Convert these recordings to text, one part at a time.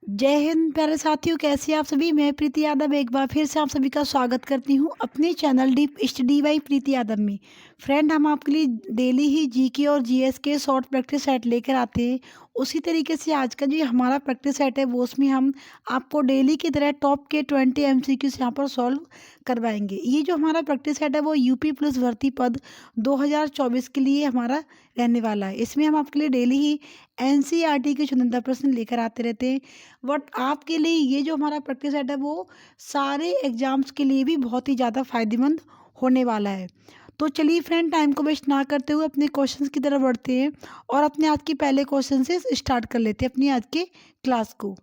जय हिंद प्यारे साथियों, कैसे हैं आप सभी। मैं प्रीति यादव एक बार फिर से आप सभी का स्वागत करती हूं अपने चैनल डीप स्टडी बाई प्रीति यादव में। फ्रेंड, हम आपके लिए डेली ही जीके और जीएस के शॉर्ट प्रैक्टिस सेट लेकर आते हैं। उसी तरीके से आज का जो हमारा प्रैक्टिस सेट है वो उसमें हम आपको डेली की तरह टॉप के 20 एमसीक्यूज यहाँ पर सॉल्व करवाएंगे। ये जो हमारा प्रैक्टिस सेट है वो यूपी पुलिस भर्ती पद 2024 के लिए हमारा रहने वाला है। इसमें हम आपके लिए डेली ही एनसीईआरटी के चुनिंदा प्रश्न लेकर आते रहते हैं। बट आपके लिए ये जो हमारा प्रैक्टिस सेट है वो सारे एग्जाम्स के लिए भी बहुत ही ज़्यादा फायदेमंद होने वाला है। तो चलिए फ्रेंड, टाइम को वेस्ट ना करते हुए अपने क्वेश्चंस की तरफ बढ़ते हैं और अपने आज के पहले क्वेश्चन से स्टार्ट कर लेते हैं अपनी आज के क्लास को।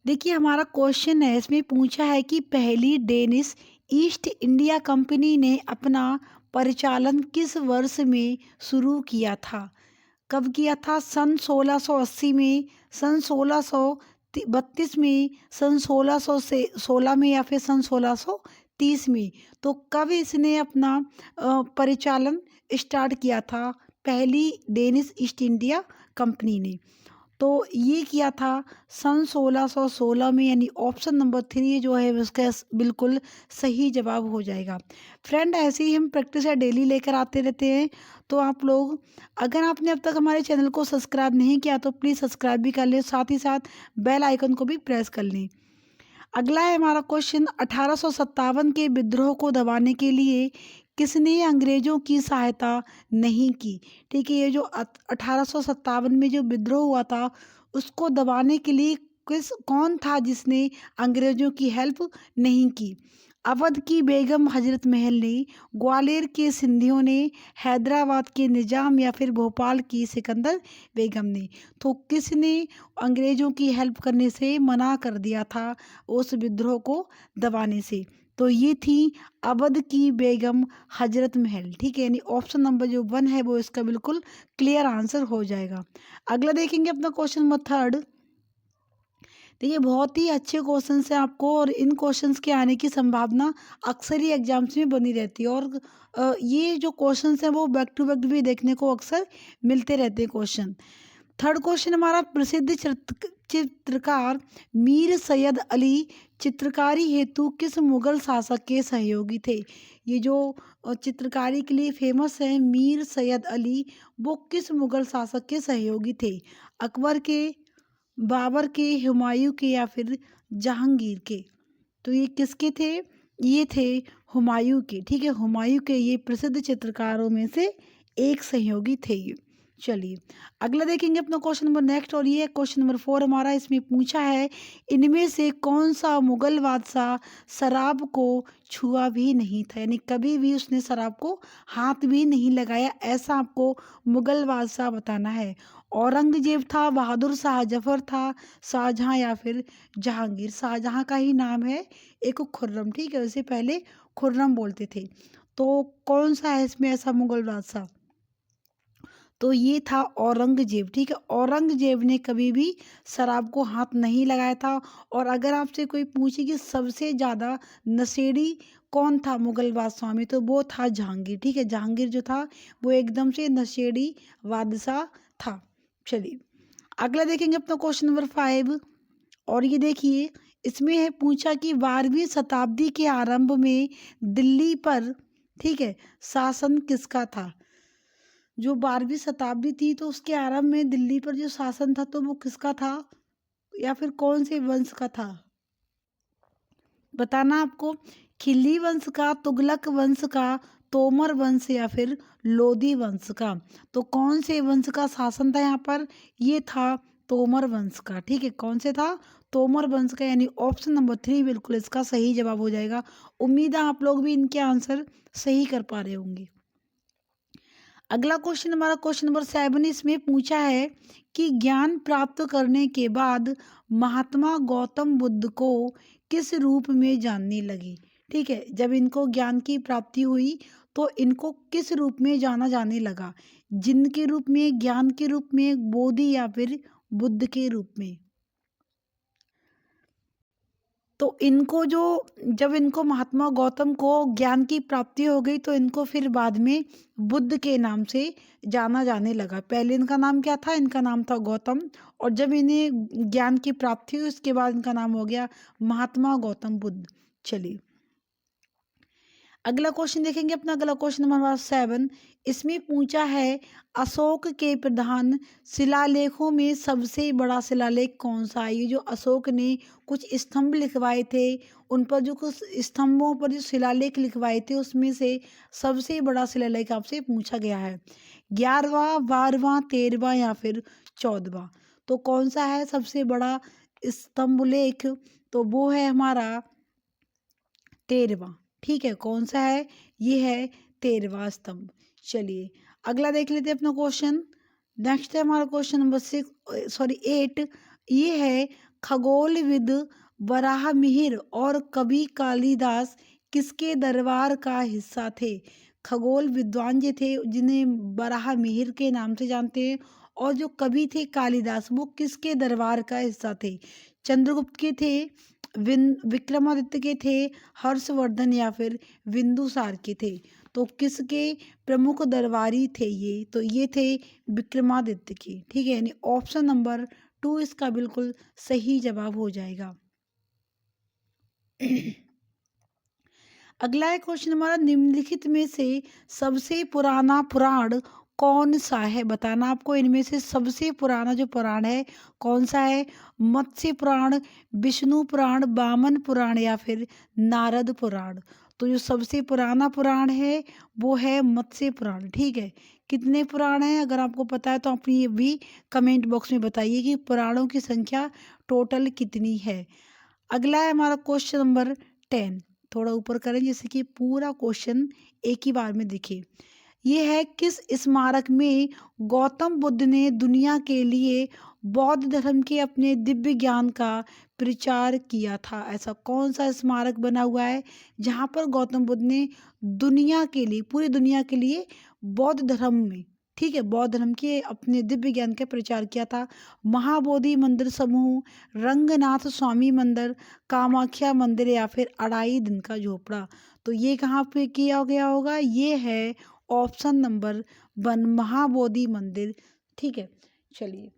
देखिए, हमारा क्वेश्चन है, इसमें पूछा है कि पहली डेनिश ईस्ट इंडिया कंपनी ने अपना परिचालन किस वर्ष में शुरू किया था। कब किया था? सन 1680 में, सन 1632 में, सन 1600 से 16 में या फिर सन 1630 में। तो कब इसने अपना परिचालन स्टार्ट किया था पहली डेनिश ईस्ट इंडिया कंपनी ने? तो ये किया था सन 1616 में, यानी ऑप्शन नंबर 3 जो है उसका बिल्कुल सही जवाब हो जाएगा। फ्रेंड, ऐसे ही हम प्रैक्टिस या डेली लेकर आते रहते हैं। तो आप लोग, अगर आपने अब तक हमारे चैनल को सब्सक्राइब नहीं किया तो प्लीज़ सब्सक्राइब भी कर लें, साथ ही साथ बेल आइकन को भी प्रेस कर लें। अगला है हमारा क्वेश्चन, 1857 के विद्रोह को दबाने के लिए किसने अंग्रेजों की सहायता नहीं की। ठीक है, ये जो 1857 में जो विद्रोह हुआ था उसको दबाने के लिए कौन था जिसने अंग्रेजों की हेल्प नहीं की? अवध की बेगम हजरत महल ने, ग्वालियर के सिंधियों ने, हैदराबाद के निजाम या फिर भोपाल की सिकंदर बेगम ने। तो किसने अंग्रेजों की हेल्प करने से मना कर दिया था उस विद्रोह को दबाने से? तो ये थी अवध की बेगम हजरत महल। ठीक है, यानी ऑप्शन नंबर जो 1 है वो इसका बिल्कुल क्लियर आंसर हो जाएगा। अगला देखेंगे अपना क्वेश्चन नंबर 3। देखिए, बहुत ही अच्छे क्वेश्चंस हैं आपको और इन क्वेश्चंस के आने की संभावना अक्सर ही एग्जाम्स में बनी रहती है। और ये जो क्वेश्चंस हैं वो बैक टू बैक भी देखने को अक्सर मिलते रहते हैं क्वेश्चन। थर्ड क्वेश्चन हमारा, प्रसिद्ध चित्रकार मीर सैयद अली चित्रकारी हेतु किस मुगल शासक के सहयोगी थे? ये जो चित्रकारी के लिए फेमस है मीर सैयद अली, वो किस मुगल शासक के सहयोगी थे? अकबर के, बाबर के, हुमायूं के या फिर जहांगीर के? तो ये किसके थे? ये थे हुमायूं के। ठीक है, हुमायूं के ये प्रसिद्ध चित्रकारों में से एक सहयोगी थे ये। चलिए, अगला देखेंगे अपना क्वेश्चन नंबर नेक्स्ट, और ये क्वेश्चन नंबर 4 हमारा। इसमें पूछा है, इनमें से कौन सा मुगल बादशाह शराब को छुआ भी नहीं था, यानी कभी भी उसने शराब को हाथ भी नहीं लगाया, ऐसा आपको मुगल बादशाह बताना है। औरंगजेब था, बहादुर शाह जफर था, शाहजहां या फिर जहांगीर? शाहजहां का ही नाम है एक खुर्रम। ठीक है, उसे पहले खुर्रम बोलते थे। तो कौन सा है इसमें ऐसा मुगल बादशाह? तो ये था औरंगजेब। ठीक है, औरंगजेब ने कभी भी शराब को हाथ नहीं लगाया था। और अगर आपसे कोई पूछे कि सबसे ज़्यादा नशेड़ी कौन था मुगल बादशाह में, तो वो था जहांगीर। ठीक है, जहांगीर जो था वो एकदम से नशेड़ी बादशाह था। चलिए, अगला देखेंगे अपना क्वेश्चन नंबर 5। और ये देखिए, इसमें है पूछा कि 12वीं शताब्दी के आरंभ में दिल्ली पर, ठीक है, शासन किसका था? जो 12वीं शताब्दी थी तो उसके आरंभ में दिल्ली पर जो शासन था तो वो किसका था, या फिर कौन से वंश का था? बताना आपको। खिल्ली वंश का, तुगलक वंश का, तोमर वंश या फिर लोधी वंश का? तो कौन से वंश का शासन था यहाँ पर? ये था तोमर वंश का। ठीक है, कौन से था? तोमर वंश का, यानी ऑप्शन नंबर 3 बिल्कुल इसका सही जवाब हो जाएगा। उम्मीद है आप लोग भी इनके आंसर सही कर पा रहे होंगे। अगला क्वेश्चन हमारा क्वेश्चन नंबर 7। इसमें पूछा है कि ज्ञान प्राप्त करने के बाद महात्मा गौतम बुद्ध को किस रूप में जानने लगे? ठीक है, जब इनको ज्ञान की प्राप्ति हुई तो इनको किस रूप में जाना जाने लगा? जिन के रूप में, ज्ञान के रूप में, बोधि या फिर बुद्ध के रूप में? तो इनको जो जब इनको महात्मा गौतम को ज्ञान की प्राप्ति हो गई तो इनको फिर बाद में बुद्ध के नाम से जाना जाने लगा। पहले इनका नाम क्या था? इनका नाम था गौतम। और जब इन्हें ज्ञान की प्राप्ति हुई उसके बाद इनका नाम हो गया महात्मा गौतम बुद्ध। चलिए अगला क्वेश्चन देखेंगे अपना। अगला क्वेश्चन नंबर 7, इसमें पूछा है अशोक के प्रधान शिलालेखों में सबसे बड़ा शिलालेख कौन सा है? ये जो अशोक ने कुछ स्तंभ लिखवाए थे, उन पर जो कुछ स्तंभों पर जो शिलालेख लिखवाए थे उसमें से सबसे बड़ा शिलालेख आपसे पूछा गया है। 11वां, 12वां, 13वां या फिर 14वां? तो कौन सा है सबसे बड़ा स्तंभ लेख? तो वो है हमारा 13वां। ठीक है, कौन सा है? ये है 13वां स्तंभ। चलिए अगला देख लेते हैं अपना क्वेश्चन। नेक्स्ट है हमारा क्वेश्चन नंबर 8। ये है खगोलविद वराहमिहिर और कवि कालिदास किसके दरबार का हिस्सा थे? खगोल विद्वान जी थे जिन्हें वराहमिहिर के नाम से जानते हैं, और जो कवि थे कालिदास वो किसके दरबार का हिस्सा थे? चंद्रगुप्त के थे, विक्रमादित्य के थे, हर्षवर्धन या फिर बिंदुसार के थे? तो किसके प्रमुख दरबारी थे ये? तो ये थे विक्रमादित्य के। ठीक है, यानी ऑप्शन नंबर 2 इसका बिल्कुल सही जवाब हो जाएगा। अगला है क्वेश्चन हमारा, निम्नलिखित में से सबसे पुराना पुराण कौन सा है? बताना आपको इनमें से सबसे पुराना जो पुराण है कौन सा है? मत्स्य पुराण, विष्णु पुराण, वामन पुराण या फिर नारद पुराण? तो जो सबसे पुराना पुराण है वो है मत्स्य पुराण। ठीक है, कितने पुराण हैं अगर आपको पता है तो आप ये भी कमेंट बॉक्स में बताइए कि पुराणों की संख्या टोटल कितनी है। अगला है हमारा क्वेश्चन नंबर 10। थोड़ा ऊपर करें जैसे कि पूरा क्वेश्चन एक ही बार में दिखे। ये है किस स्मारक में गौतम बुद्ध ने दुनिया के लिए बौद्ध धर्म के अपने दिव्य ज्ञान का प्रचार किया था? ऐसा कौन सा स्मारक बना हुआ है जहाँ पर गौतम बुद्ध ने दुनिया के लिए, पूरी दुनिया के लिए बौद्ध धर्म में, ठीक है, बौद्ध धर्म के अपने दिव्य ज्ञान का प्रचार किया था? महाबोधि मंदिर समूह, रंगनाथ स्वामी मंदिर, कामाख्या मंदिर या फिर अढ़ाई दिन का झोपड़ा? तो ये कहाँ पे किया गया होगा? ये है ऑप्शन नंबर 1 महाबोधि मंदिर। ठीक है, चलिए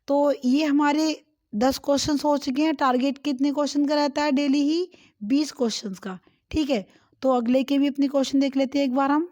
तो ये हमारे 10 क्वेश्चन हो चुके हैं। टारगेट कितने क्वेश्चन का रहता है डेली ही? 20 क्वेश्चन का। ठीक है, तो अगले के भी अपने क्वेश्चन देख लेते हैं एक बार हम।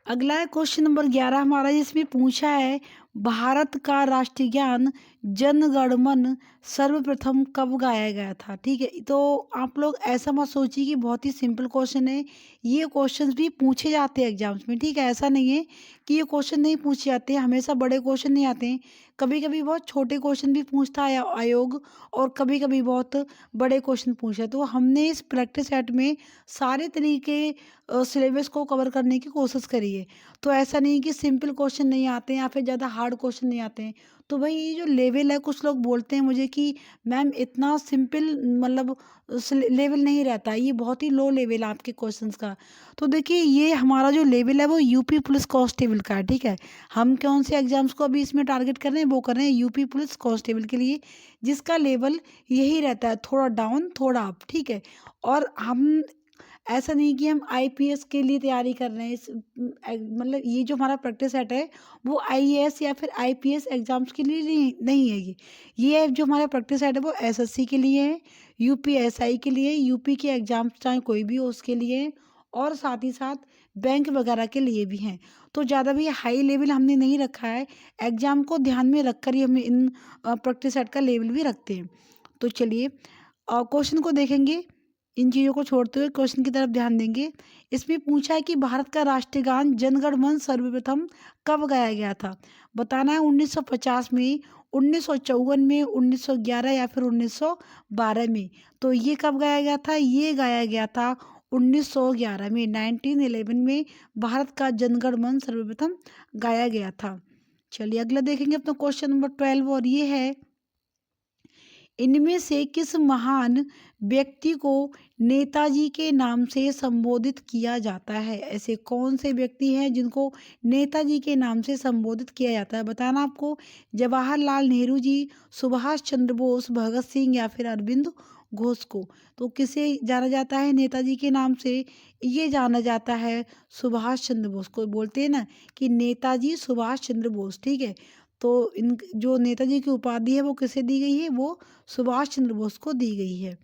अगला है क्वेश्चन नंबर 11 हमारा, जिसमें पूछा है भारत का राष्ट्रीय गान जन गण मन सर्वप्रथम कब गाया गया था? ठीक है, तो आप लोग ऐसा मत सोचिए कि बहुत ही सिंपल क्वेश्चन है। ये क्वेश्चंस भी पूछे जाते हैं एग्जाम्स में। ठीक है, ऐसा नहीं है कि ये क्वेश्चन नहीं पूछे जाते हैं, हमेशा बड़े क्वेश्चन नहीं आते हैं। कभी कभी बहुत छोटे क्वेश्चन भी पूछता है आयोग, और कभी कभी बहुत बड़े क्वेश्चन पूछा है। तो हमने इस प्रैक्टिस सेट में सारे तरीके सिलेबस को कवर करने की कोशिश करी है। तो ऐसा नहीं कि सिंपल क्वेश्चन नहीं आते हैं या फिर ज़्यादा हार्ड क्वेश्चन नहीं आते हैं। तो भाई ये जो लेवल है, कुछ लोग बोलते हैं मुझे कि मैम इतना सिंपल मतलब लेवल नहीं रहता, ये बहुत ही लो लेवल है आपके क्वेश्चंस का। तो देखिए ये हमारा जो लेवल है वो यूपी पुलिस कांस्टेबल का है। ठीक है, हम कौन से एग्जाम्स को अभी इसमें टारगेट कर रहे हैं? वो कर रहे हैं यूपी पुलिस कांस्टेबल के लिए, जिसका लेवल यही रहता है, थोड़ा डाउन थोड़ा अप। ठीक है, और हम ऐसा नहीं कि हम आईपीएस के लिए तैयारी कर रहे हैं। मतलब ये जो हमारा प्रैक्टिस सेट है वो आईएएस या फिर आईपीएस एग्जाम्स के लिए नहीं है। ये जो हमारा प्रैक्टिस सेट है वो एसएससी के लिए है, यूपीएसआई के लिए, यूपी के एग्जाम्स चाहे कोई भी हो उसके लिए है, और साथ ही साथ बैंक वगैरह के लिए भी हैं। तो ज़्यादा भी हाई लेवल हमने नहीं रखा है, एग्जाम को ध्यान में रखकर ही हम इन प्रैक्टिस सेट का लेवल भी रखते हैं। तो चलिए क्वेश्चन को देखेंगे, इन चीज़ों को छोड़ते हुए क्वेश्चन की तरफ ध्यान देंगे। इसमें पूछा है कि भारत का राष्ट्रीय गान जन गण मन सर्वप्रथम कब गाया गया था? बताना है 1950 में, 1954 में, 1911 या फिर 1912 में? तो ये कब गाया गया था? ये गाया गया था 1911 में, 1911 में भारत का जन गण मन सर्वप्रथम गाया गया था। चलिए अगला देखेंगे अपना क्वेश्चन नंबर 12, और ये है इनमें से किस महान व्यक्ति को नेताजी के नाम से संबोधित किया जाता है? ऐसे कौन से व्यक्ति हैं जिनको नेताजी के नाम से संबोधित किया जाता है? बताना आपको। जवाहरलाल नेहरू जी, सुभाष चंद्र बोस, भगत सिंह या फिर अरविंद घोष को। तो किसे जाना जाता है नेताजी के नाम से? ये जाना जाता है सुभाष चंद्र बोस को। बोलते हैं ना कि नेताजी सुभाष चंद्र बोस, ठीक है। तो इन जो नेताजी की उपाधि है वो किसे दी गई है? वो सुभाष चंद्र बोस को दी गई है।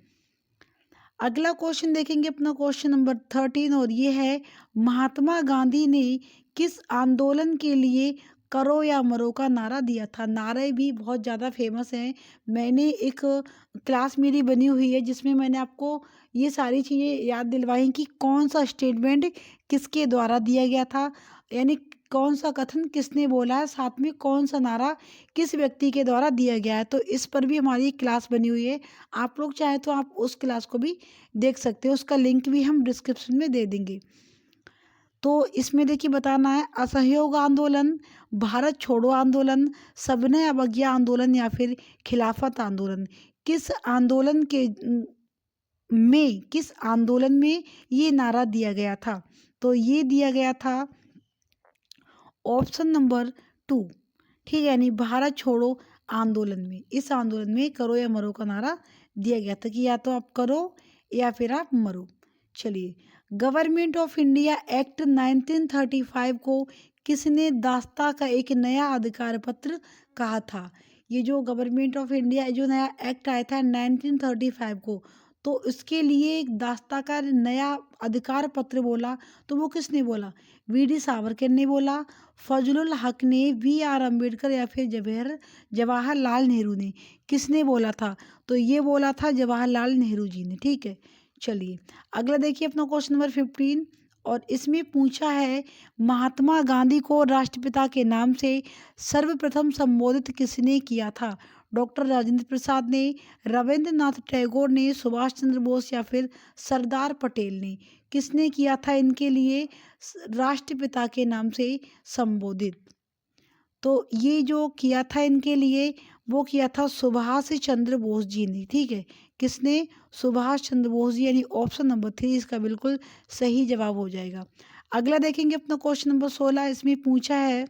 अगला क्वेश्चन देखेंगे अपना, क्वेश्चन नंबर 13, और ये है महात्मा गांधी ने किस आंदोलन के लिए करो या मरो का नारा दिया था? नारे भी बहुत ज़्यादा फेमस हैं। मैंने एक क्लास मेरी बनी हुई है जिसमें मैंने आपको ये सारी चीज़ें याद दिलवाई कि कौन सा स्टेटमेंट किसके द्वारा दिया गया था, यानी कौन सा कथन किसने बोला है, साथ में कौन सा नारा किस व्यक्ति के द्वारा दिया गया है। तो इस पर भी हमारी एक क्लास बनी हुई है। आप लोग चाहे तो आप उस क्लास को भी देख सकते हो, उसका लिंक भी हम डिस्क्रिप्शन में दे देंगे। तो इसमें देखिए बताना है असहयोग आंदोलन, भारत छोड़ो आंदोलन, सविनय अवज्ञा आंदोलन या फिर खिलाफत आंदोलन। किस आंदोलन के किस आंदोलन में ये नारा दिया गया था? तो ये दिया गया था ऑप्शन नंबर 2, ठीक है, यानी भारत छोड़ो आंदोलन में। इस आंदोलन में करो या मरो का नारा दिया गया था कि या तो आप करो या फिर आप मरो। चलिए, गवर्नमेंट ऑफ इंडिया एक्ट 1935 को किसने दास्ता का एक नया अधिकार पत्र कहा था? ये जो गवर्नमेंट ऑफ इंडिया जो नया एक्ट आया था 1935 को, तो इसके लिए एक दास्ता का नया अधिकार पत्र बोला, तो वो किसने बोला? वीडी सावरकर ने बोला, फजलुल हक ने, वी.आर. अम्बेडकर या फिर जवाहरलाल नेहरू ने? किसने बोला था? तो ये बोला था जवाहरलाल नेहरू जी ने, ठीक है। चलिए, अगला देखिए अपना क्वेश्चन नंबर 15, और इसमें पूछा है महात्मा गांधी को राष्ट्रपिता के नाम से सर्वप्रथम संबोधित किसने किया था? डॉक्टर राजेंद्र प्रसाद ने, रविंद्रनाथ टैगोर ने, सुभाष चंद्र बोस या फिर सरदार पटेल ने? किसने किया था इनके लिए राष्ट्रपिता के नाम से संबोधित? तो ये जो किया था इनके लिए, वो किया था सुभाष चंद्र बोस जी ने, ठीक है। किसने? सुभाष चंद्र बोस जी, यानी ऑप्शन नंबर 3 इसका बिल्कुल सही जवाब हो जाएगा। अगला देखेंगे अपना क्वेश्चन नंबर 16, इसमें पूछा है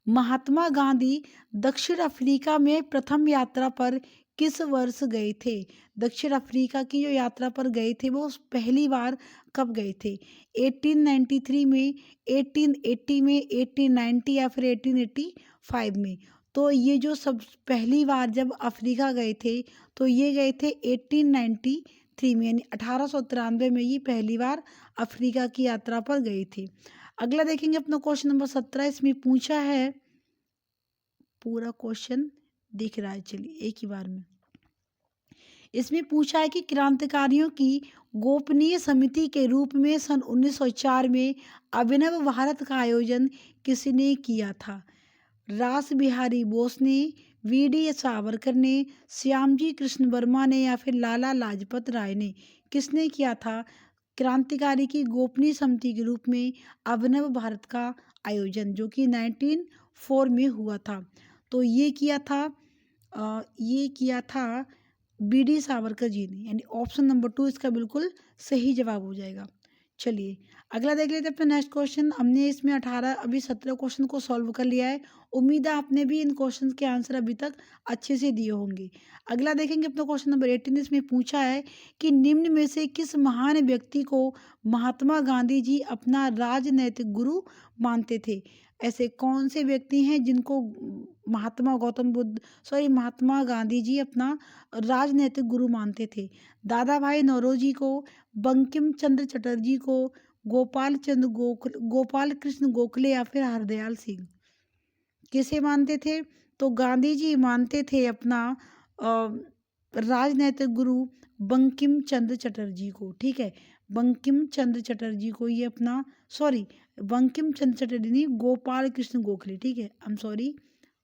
महात्मा गांधी दक्षिण अफ्रीका में प्रथम यात्रा पर किस वर्ष गए थे? दक्षिण अफ्रीका की जो यात्रा पर गए थे वो पहली बार कब गए थे? 1893 में, 1880 में, 1890 या फिर 1885 में? तो ये जो सब पहली बार जब अफ्रीका गए थे तो ये गए थे 1893 में, यानी 1893 में ये पहली बार अफ्रीका की यात्रा पर गए थे। अगला देखेंगे अपना क्वेश्चन नंबर 17, इसमें पूछा है, पूरा क्वेश्चन दिख रहा है, चलिए एक ही बार में। इसमें पूछा है कि क्रांतिकारियों की गोपनीय समिति के रूप में सन 1904 में अभिनव भारत का आयोजन किसने किया था? रास बिहारी बोस ने, वी.डी. सावरकर ने, श्यामजी कृष्ण वर्मा ने या फिर लाला लाजपत राय ने? किसने किया था क्रांतिकारी की गोपनीय समिति के रूप में अभिनव भारत का आयोजन, जो कि 1904 में हुआ था? तो ये किया था बी.डी. सावरकर जी ने, यानी ऑप्शन नंबर 2 इसका बिल्कुल सही जवाब हो जाएगा। चलिए, अगला देख लेते हैं अपना नेक्स्ट क्वेश्चन। हमने इसमें 17 क्वेश्चन को सॉल्व कर लिया है। उम्मीद है आपने भी इन क्वेश्चन के आंसर अभी तक अच्छे से दिए होंगे। अगला देखेंगे अपना क्वेश्चन नंबर 18, इसमें पूछा है कि निम्न में से किस महान व्यक्ति को महात्मा गांधी जी अपना राजनैतिक गुरु मानते थे? ऐसे कौन से व्यक्ति हैं जिनको महात्मा गांधी जी अपना राजनैतिक गुरु मानते थे? दादा भाई नौरोजी को, बंकिम चंद्र चटर्जी को, गोपाल कृष्ण गोखले या फिर हरदयाल सिंह? किसे मानते थे? तो गांधी जी मानते थे अपना राजनैतिक गुरु बंकिम चंद्र चटर्जी को, ठीक है। बंकिम चंद्र चटर्जी को ये अपना, बंकिम चंद्र चटर्जी नहीं, गोपाल कृष्ण गोखले, ठीक है। आई एम सॉरी,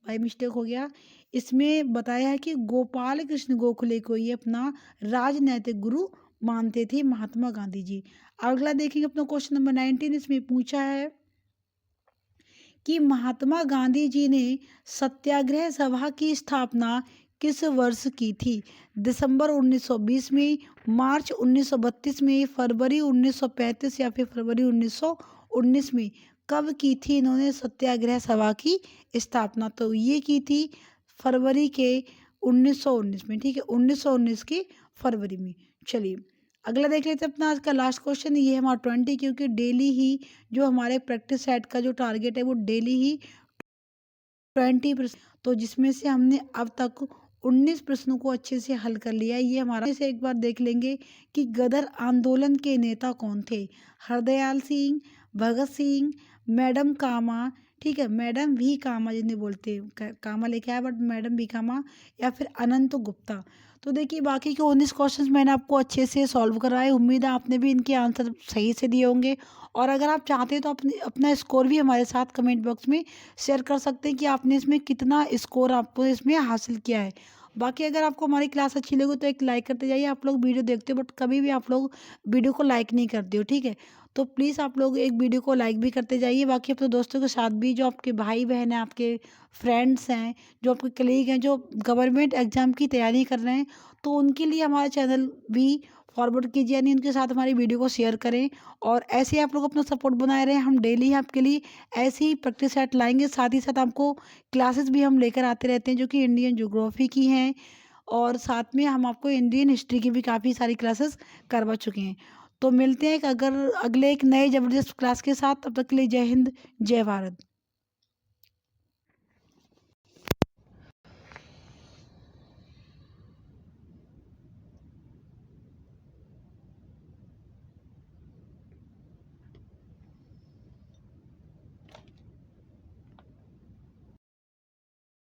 भाई मिस्टेक हो गया। इसमें बताया है कि गोपाल कृष्ण गोखले को ये अपना राजनैतिक गुरु मानते थे महात्मा गांधी जी। अगला देखेंगे अपना क्वेश्चन नंबर 19, इसमें पूछा है कि महात्मा गांधी जी ने सत्याग्रह सभा की स्थापना किस वर्ष की थी? दिसंबर 1920 में, मार्च 1932 में, फरवरी 1935 या फिर फरवरी 1919 में? कब की थी इन्होंने सत्याग्रह सभा की स्थापना? तो ये की थी फरवरी के 1919 में, ठीक है, 1919 की फरवरी में। चलिए अगला देख लेते हैं अपना आज का लास्ट क्वेश्चन। ये है हमारा 20, क्योंकि डेली ही जो हमारे प्रैक्टिस सेट का जो टारगेट है वो डेली ही 20%, तो जिसमें से हमने अब तक 19 प्रश्नों को अच्छे से हल कर लिया है। ये हमारा से एक बार देख लेंगे कि गदर आंदोलन के नेता कौन थे? हरदयाल सिंह, भगत सिंह, मैडम कामा, ठीक है, मैडम भी कामा जिन्हें बोलते हैं, कामा लेके आया बट मैडम भी कामा, या फिर अनंत गुप्ता। तो देखिए बाकी के 19 क्वेश्चंस मैंने आपको अच्छे से सॉल्व कराए, उम्मीद है आपने भी इनके आंसर सही से दिए होंगे। और अगर आप चाहते हैं तो अपने अपना स्कोर भी हमारे साथ कमेंट बॉक्स में शेयर कर सकते हैं कि आपने इसमें कितना स्कोर आपको इसमें हासिल किया है। बाकी अगर आपको हमारी क्लास अच्छी लगी तो एक लाइक करते जाइए। आप लोग वीडियो देखते हो बट कभी भी आप लोग वीडियो को लाइक नहीं करते हो, ठीक है, तो प्लीज़ आप लोग एक वीडियो को लाइक भी करते जाइए। बाकी अपने दोस्तों के साथ भी, जो आपके भाई बहन हैं, आपके फ्रेंड्स हैं, जो आपके कलीग हैं, जो गवर्नमेंट एग्जाम की तैयारी कर रहे हैं, तो उनके लिए हमारा चैनल भी फॉरवर्ड कीजिए, यानी उनके साथ हमारी वीडियो को शेयर करें। और ऐसे ही आप लोग अपना सपोर्ट बनाए रहें। हम डेली आपके लिए ऐसे ही प्रैक्टिस सेट लाएंगे, साथ ही साथ आपको क्लासेस भी हम लेकर आते रहते हैं जो कि इंडियन ज्योग्राफी की हैं, और साथ में हम आपको इंडियन हिस्ट्री की भी काफ़ी सारी क्लासेस करवा चुके हैं। तो मिलते हैं एक अगर अगले एक नए ज़बरदस्त क्लास के साथ। तब तक के लिए जय हिंद, जय भारत।